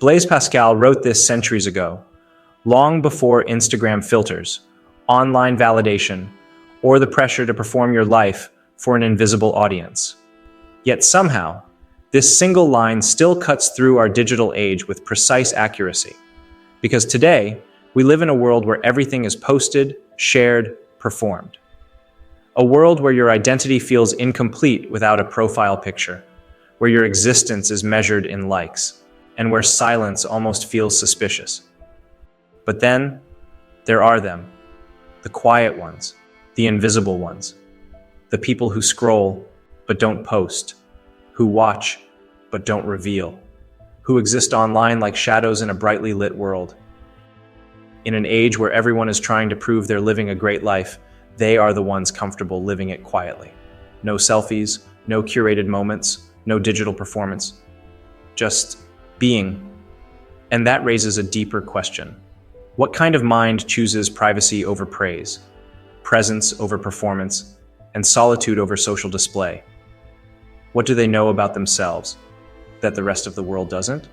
Blaise Pascal wrote this centuries ago, long before Instagram filters, online validation, or the pressure to perform your life for an invisible audience. Yet somehow, this single line still cuts through our digital age with precise accuracy. Because today, we live in a world where everything is posted, shared, performed. A world where your identity feels incomplete without a profile picture, where your existence is measured in likes, and where silence almost feels suspicious. But then, there are them, the quiet ones, the invisible ones, the people who scroll but don't post, who watch but don't reveal, who exist online like shadows in a brightly lit world. In an age where everyone is trying to prove they're living a great life, they are the ones comfortable living it quietly. No selfies, no curated moments, no digital performance, just being. And that raises a deeper question. What kind of mind chooses privacy over praise, presence over performance, and solitude over social display? What do they know about themselves that the rest of the world doesn't?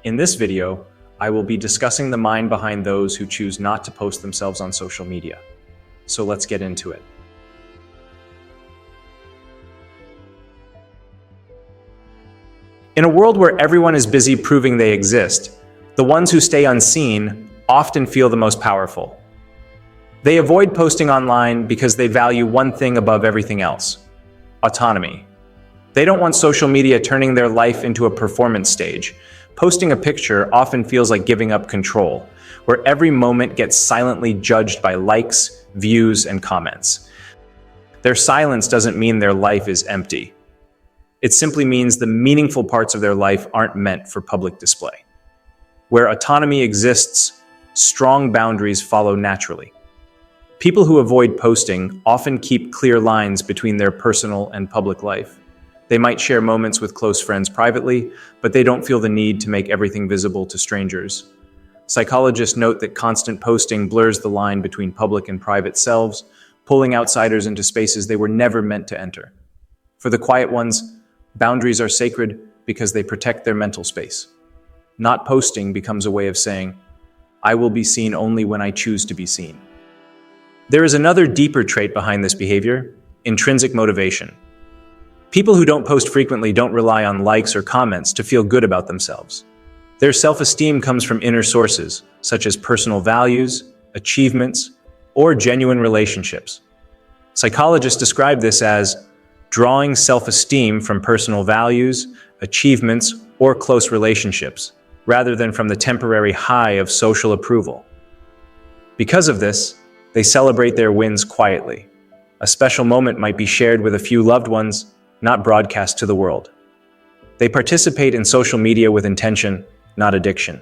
In this video, I will be discussing the mind behind those who choose not to post themselves on social media. So let's get into it. In a world where everyone is busy proving they exist, the ones who stay unseen often feel the most powerful. They avoid posting online because they value one thing above everything else: autonomy. They don't want social media turning their life into a performance stage. Posting a picture often feels like giving up control, where every moment gets silently judged by likes, views, and comments. Their silence doesn't mean their life is empty. It simply means the meaningful parts of their life aren't meant for public display. Where autonomy exists, strong boundaries follow naturally. People who avoid posting often keep clear lines between their personal and public life. They might share moments with close friends privately, but they don't feel the need to make everything visible to strangers. Psychologists note that constant posting blurs the line between public and private selves, pulling outsiders into spaces they were never meant to enter. For the quiet ones, boundaries are sacred because they protect their mental space. Not posting becomes a way of saying, "I will be seen only when I choose to be seen." There is another deeper trait behind this behavior: intrinsic motivation. People who don't post frequently don't rely on likes or comments to feel good about themselves. Their self-esteem comes from inner sources, such as personal values, achievements, or genuine relationships. Psychologists describe this as drawing self-esteem from personal values, achievements, or close relationships, rather than from the temporary high of social approval. Because of this, they celebrate their wins quietly. A special moment might be shared with a few loved ones, not broadcast to the world. They participate in social media with intention, not addiction.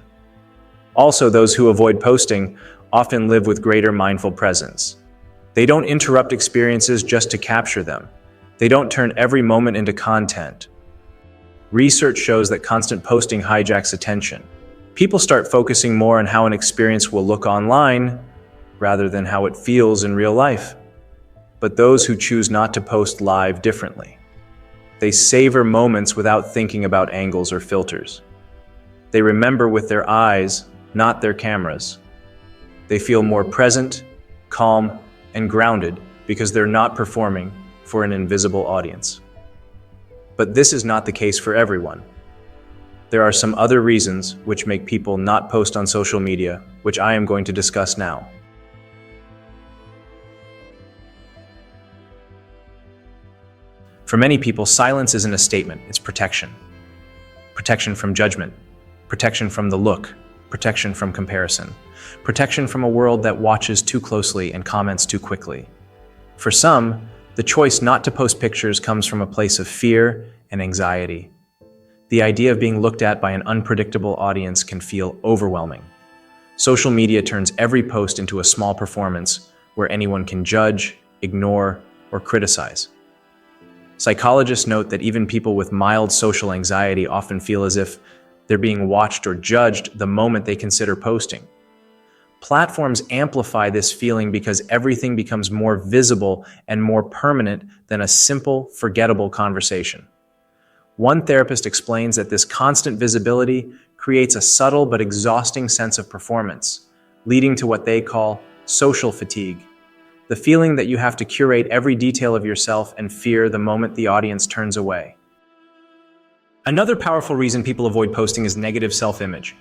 Also, those who avoid posting often live with greater mindful presence. They don't interrupt experiences just to capture them. They don't turn every moment into content. Research shows that constant posting hijacks attention. People start focusing more on how an experience will look online rather than how it feels in real life. But those who choose not to post live differently. They savor moments without thinking about angles or filters. They remember with their eyes, not their cameras. They feel more present, calm, and grounded because they're not performing for an invisible audience. But this is not the case for everyone. There are some other reasons which make people not post on social media, which I am going to discuss now. For many people, silence isn't a statement, it's protection. Protection from judgment, protection from the look, protection from comparison, protection from a world that watches too closely and comments too quickly. For some, the choice not to post pictures comes from a place of fear and anxiety. The idea of being looked at by an unpredictable audience can feel overwhelming. Social media turns every post into a small performance where anyone can judge, ignore, or criticize. Psychologists note that even people with mild social anxiety often feel as if they're being watched or judged the moment they consider posting. Platforms amplify this feeling because everything becomes more visible and more permanent than a simple, forgettable conversation. One therapist explains that this constant visibility creates a subtle but exhausting sense of performance, leading to what they call social fatigue. The feeling that you have to curate every detail of yourself and fear the moment the audience turns away. Another powerful reason people avoid posting is negative self-image.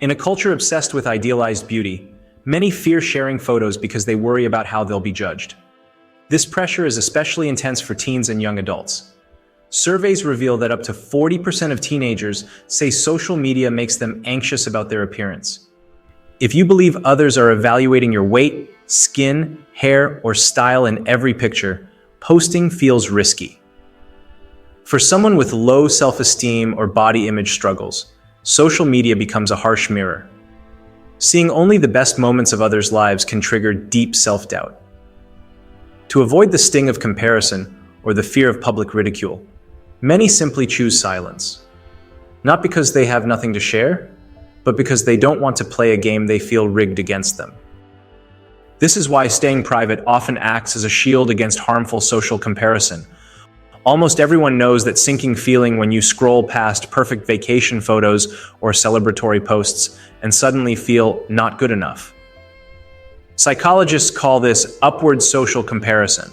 In a culture obsessed with idealized beauty, many fear sharing photos because they worry about how they'll be judged. This pressure is especially intense for teens and young adults. Surveys reveal that up to 40% of teenagers say social media makes them anxious about their appearance. If you believe others are evaluating your weight, skin, hair, or style in every picture, posting feels risky. For someone with low self-esteem or body image struggles, social media becomes a harsh mirror. Seeing only the best moments of others' lives can trigger deep self-doubt. To avoid the sting of comparison or the fear of public ridicule, many simply choose silence. Not because they have nothing to share, but because they don't want to play a game they feel rigged against them. This is why staying private often acts as a shield against harmful social comparison. Almost everyone knows that sinking feeling when you scroll past perfect vacation photos or celebratory posts and suddenly feel not good enough. Psychologists call this upward social comparison,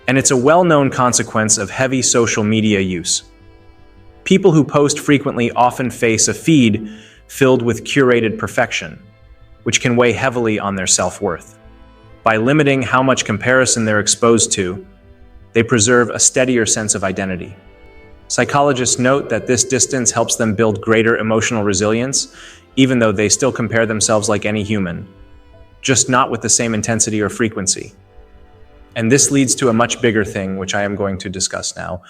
and it's a well-known consequence of heavy social media use. People who post frequently often face a feed filled with curated perfection, which can weigh heavily on their self-worth. By limiting how much comparison they're exposed to, they preserve a steadier sense of identity. Psychologists note that this distance helps them build greater emotional resilience, even though they still compare themselves like any human, just not with the same intensity or frequency. And this leads to a much bigger thing, which I am going to discuss now.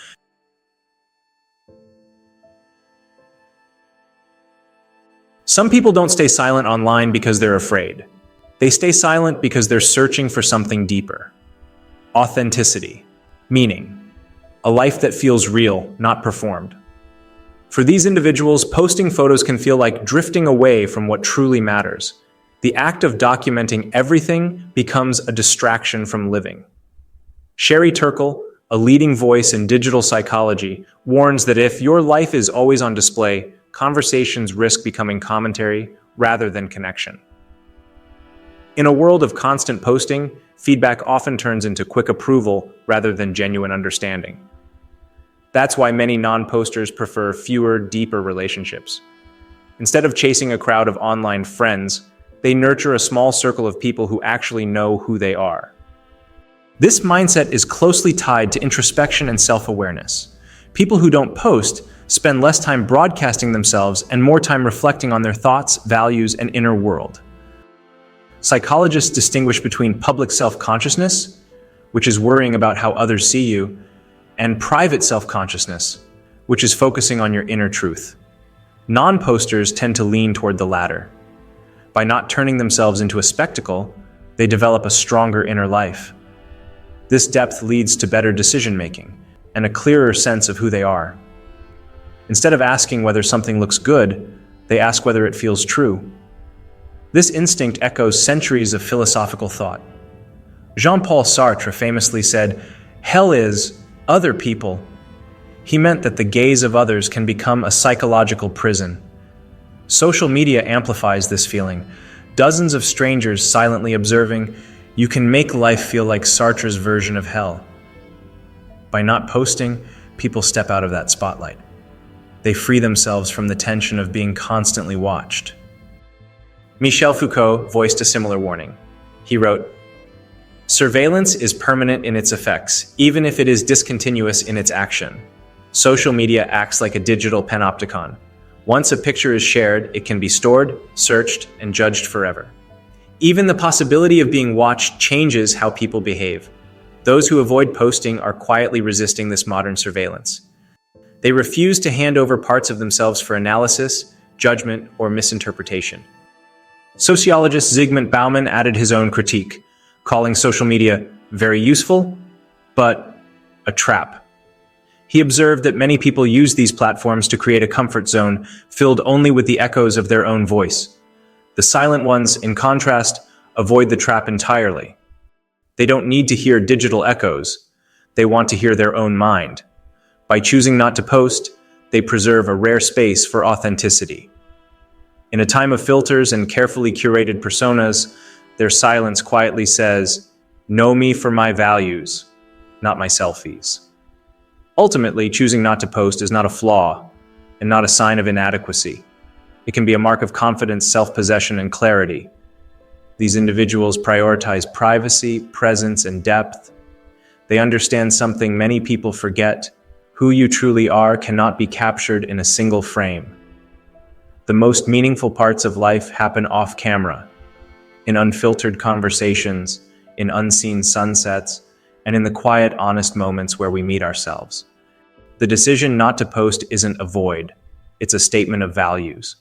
Some people don't stay silent online because they're afraid. They stay silent because they're searching for something deeper. Authenticity. Meaning. A life that feels real, not performed. For these individuals, posting photos can feel like drifting away from what truly matters. The act of documenting everything becomes a distraction from living. Sherry Turkle, a leading voice in digital psychology, warns that if your life is always on display, conversations risk becoming commentary rather than connection. In a world of constant posting, feedback often turns into quick approval rather than genuine understanding. That's why many non-posters prefer fewer, deeper relationships. Instead of chasing a crowd of online friends, they nurture a small circle of people who actually know who they are. This mindset is closely tied to introspection and self-awareness. People who don't post spend less time broadcasting themselves and more time reflecting on their thoughts, values, and inner world. Psychologists distinguish between public self-consciousness, which is worrying about how others see you, and private self-consciousness, which is focusing on your inner truth. Non-posters tend to lean toward the latter. By not turning themselves into a spectacle, they develop a stronger inner life. This depth leads to better decision-making and a clearer sense of who they are. Instead of asking whether something looks good, they ask whether it feels true. This instinct echoes centuries of philosophical thought. Jean-Paul Sartre famously said, "Hell is other people." He meant that the gaze of others can become a psychological prison. Social media amplifies this feeling. Dozens of strangers silently observing, you can make life feel like Sartre's version of hell. By not posting, people step out of that spotlight. They free themselves from the tension of being constantly watched. Michel Foucault voiced a similar warning. He wrote, "Surveillance is permanent in its effects, even if it is discontinuous in its action. Social media acts like a digital panopticon. Once a picture is shared, it can be stored, searched, and judged forever. Even the possibility of being watched changes how people behave. Those who avoid posting are quietly resisting this modern surveillance. They refuse to hand over parts of themselves for analysis, judgment, or misinterpretation." Sociologist Zygmunt Bauman added his own critique, calling social media very useful, but a trap. He observed that many people use these platforms to create a comfort zone filled only with the echoes of their own voice. The silent ones, in contrast, avoid the trap entirely. They don't need to hear digital echoes. They want to hear their own mind. By choosing not to post, they preserve a rare space for authenticity. In a time of filters and carefully curated personas, their silence quietly says, "Know me for my values, not my selfies." Ultimately, choosing not to post is not a flaw and not a sign of inadequacy. It can be a mark of confidence, self-possession, and clarity. These individuals prioritize privacy, presence, and depth. They understand something many people forget: who you truly are cannot be captured in a single frame. The most meaningful parts of life happen off-camera, in unfiltered conversations, in unseen sunsets, and in the quiet, honest moments where we meet ourselves. The decision not to post isn't a void, it's a statement of values.